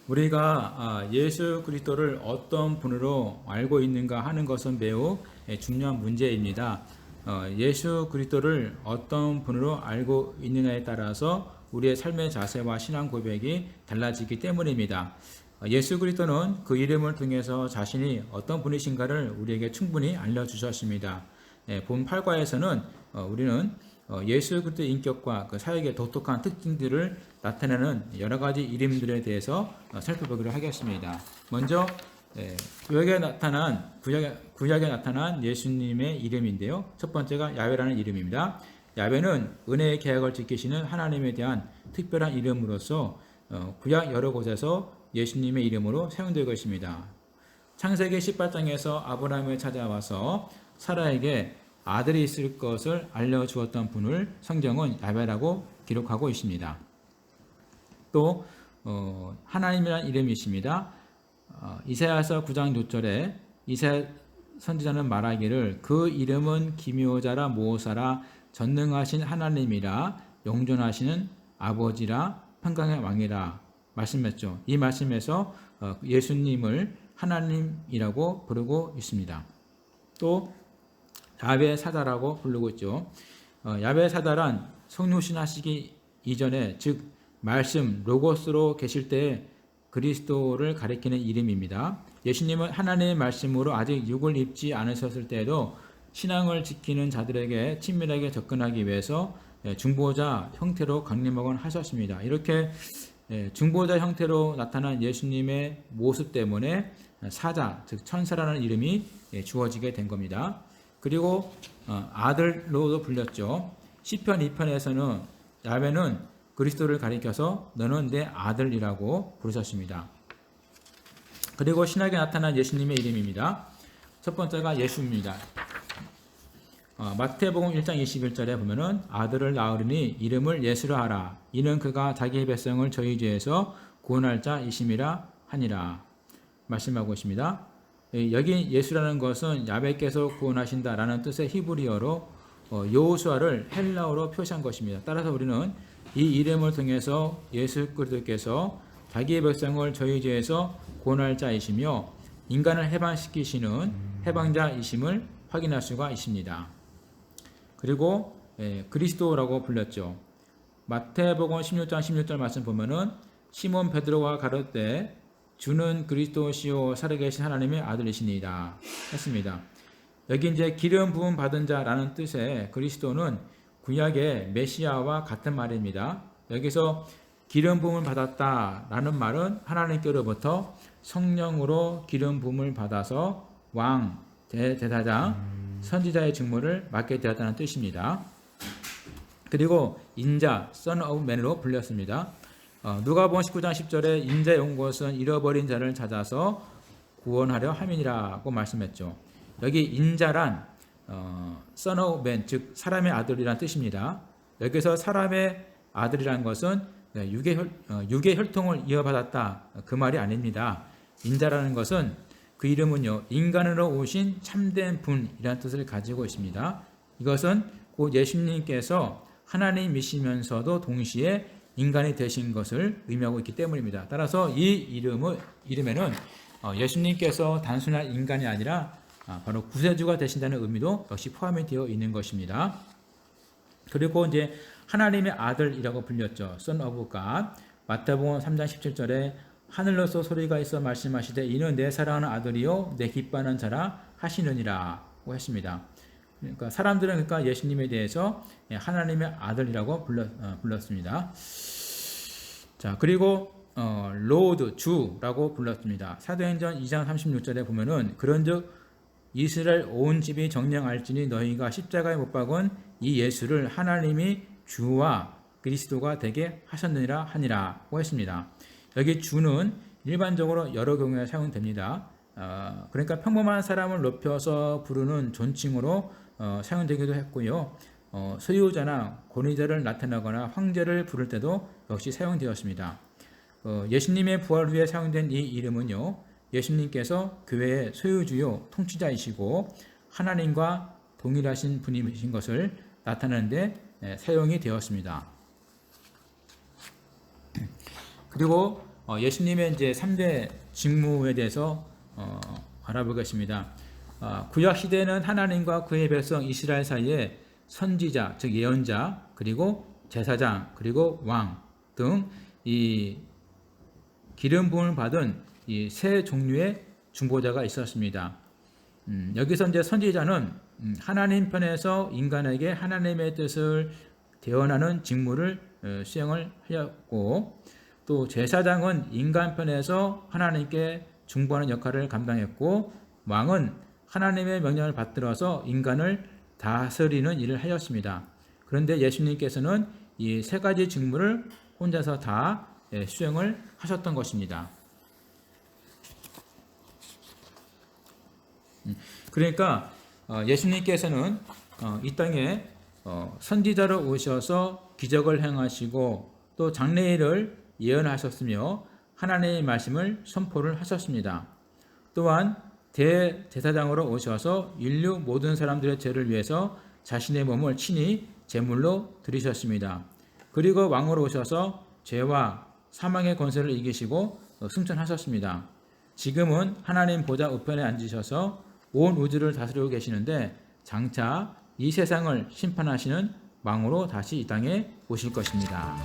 우리가 예수 그리스도를 어떤 분으로 알고 있는가 하는 것은 매우 중요한 문제입니다. 예수 그리스도를 어떤 분으로 알고 있느냐에 따라서 우리의 삶의 자세와 신앙 고백이 달라지기 때문입니다. 예수 그리스도는 그 이름을 통해서 자신이 어떤 분이신가를 우리에게 충분히 알려주셨습니다. 본 8과에서는 우리는 예수 그리스도의 인격과 그 사역의 독특한 특징들을 나타내는 여러 가지 이름들에 대해서 살펴보기로 하겠습니다. 먼저 구약에 나타난 예수님의 이름인데요. 첫 번째가 야훼라는 이름입니다. 야훼는 은혜의 계약을 지키시는 하나님에 대한 특별한 이름으로서 구약 여러 곳에서 예수님의 이름으로 사용되고 있습니다. 창세기 18장에서 아브라함을 찾아와서 사라에게 아들이 있을 것을 알려주었던 분을 성경은 야훼라고 기록하고 있습니다. 또 하나님이라는 이름이 있습니다. 이사야서 9장 6절에 이사야 선지자는 말하기를 그 이름은 기묘자라 모호사라 전능하신 하나님이라 영존하시는 아버지라 평강의 왕이라 말씀했죠. 이 말씀에서 예수님을 하나님이라고 부르고 있습니다. 또 야훼 사다라고 부르고 있죠. 야훼 사다란 성육신 하시기 이전에 즉 말씀 로고스로 계실 때 그리스도를 가리키는 이름입니다. 예수님은 하나님의 말씀으로 아직 육을 입지 않으셨을 때에도 신앙을 지키는 자들에게 친밀하게 접근하기 위해서 중보자 형태로 강림하곤 하셨습니다. 이렇게 중보자 형태로 나타난 예수님의 모습 때문에 사자, 즉 천사라는 이름이 주어지게 된 겁니다. 그리고 아들로도 불렸죠. 시편 2편에서는 야훼는 그리스도를 가리켜서 너는 내 아들이라고 부르셨습니다. 그리고 신약에 나타난 예수님의 이름입니다. 첫 번째가 예수입니다. 마태복음 1장 21절에 보면은 아들을 낳으리니 이름을 예수라 하라. 이는 그가 자기의 백성을 저희 죄에서 구원할 자이심이라 하니라. 말씀하고 있습니다. 여기 예수라는 것은 야훼께서 구원하신다라는 뜻의 히브리어로 여호수아를 헬라어로 표시한 것입니다. 따라서 우리는 이 이름을 통해서 예수 그리스도께서 자기의 백성을 저희 죄에서 구원할 자이시며 인간을 해방시키시는 해방자이심을 확인할 수가 있습니다. 그리고 그리스도라고 불렸죠. 마태복음 16장 16절 말씀 보면은 시몬 베드로가 가로되 주는 그리스도시요 살아계신 하나님의 아들이시니이다 했습니다. 여기 이제 기름 부음 받은 자라는 뜻의 그리스도는 구약의 메시아와 같은 말입니다. 여기서 기름 부음을 받았다라는 말은 하나님께로부터 성령으로 기름 부음을 받아서 왕, 대제사장, 선지자의 직무를 맡게 되었다는 뜻입니다. 그리고 인자, Son of Man으로 불렸습니다. 누가복음 19장 10절에 인자에 온 것은 잃어버린 자를 찾아서 구원하려 함이라고 말씀했죠. 여기 인자란 Son of Man, 즉 사람의 아들이란 뜻입니다. 여기서 사람의 아들이란 것은 육의 혈통을 이어받았다 그 말이 아닙니다. 인자라는 것은 그 이름은요 인간으로 오신 참된 분이라는 뜻을 가지고 있습니다. 이것은 곧 예수님께서 하나님이시면서도 동시에 인간이 되신 것을 의미하고 있기 때문입니다. 따라서 이 이름에는 예수님께서 단순한 인간이 아니라 바로 구세주가 되신다는 의미도 역시 포함이 되어 있는 것입니다. 그리고 이제 하나님의 아들이라고 불렸죠. Son of God. 마태복음 3장 17절에 하늘로서 소리가 있어 말씀하시되 이는 내 사랑하는 아들이요 내 기뻐하는 자라 하시느니라고 했습니다. 그러니까 사람들은 예수님에 대해서 하나님의 아들이라고 불렀습니다. 자, 그리고 로드 주라고 불렀습니다. 사도행전 2장 36절에 보면은 그런즉 이스라엘 온 집이 정령 알지니 너희가 십자가에 못 박은 이 예수를 하나님이 주와 그리스도가 되게 하셨느니라 하니라고 했습니다. 여기 주는 일반적으로 여러 경우에 사용됩니다. 그러니까 평범한 사람을 높여서 부르는 존칭으로 사용되기도 했고요. 소유자나 권위자를 나타내거나 황제를 부를 때도 역시 사용되었습니다. 예수님의 부활 후에 사용된 이 이름은요. 예수님께서 교회의 소유주요 통치자이시고 하나님과 동일하신 분이신 것을 나타내는 데 사용이 되었습니다. 그리고 예수님의 이제 3대 직무에 대해서 알아보겠습니다. 구약 시대에는 하나님과 그의 백성 이스라엘 사이에 선지자, 즉 예언자, 그리고 제사장, 그리고 왕 등 이 기름 부음을 받은 이 세 종류의 중보자가 있었습니다. 여기서 이제 선지자는 하나님 편에서 인간에게 하나님의 뜻을 대언하는 직무를 수행을 하였고, 또 제사장은 인간 편에서 하나님께 중보하는 역할을 감당했고, 왕은 하나님의 명령을 받들어서 인간을 다스리는 일을 하였습니다. 그런데 예수님께서는 이 세 가지 직무를 혼자서 다 수행을 하셨던 것입니다. 그러니까 예수님께서는 이 땅에 선지자로 오셔서 기적을 행하시고 또 장래일을 예언하셨으며 하나님의 말씀을 선포를 하셨습니다. 또한 대제사장으로 오셔서 인류 모든 사람들의 죄를 위해서 자신의 몸을 친히 제물로 드리셨습니다. 그리고 왕으로 오셔서 죄와 사망의 권세를 이기시고 승천하셨습니다. 지금은 하나님 보좌 우편에 앉으셔서 온 우주를 다스리고 계시는데 장차 이 세상을 심판하시는 왕으로 다시 이 땅에 오실 것입니다.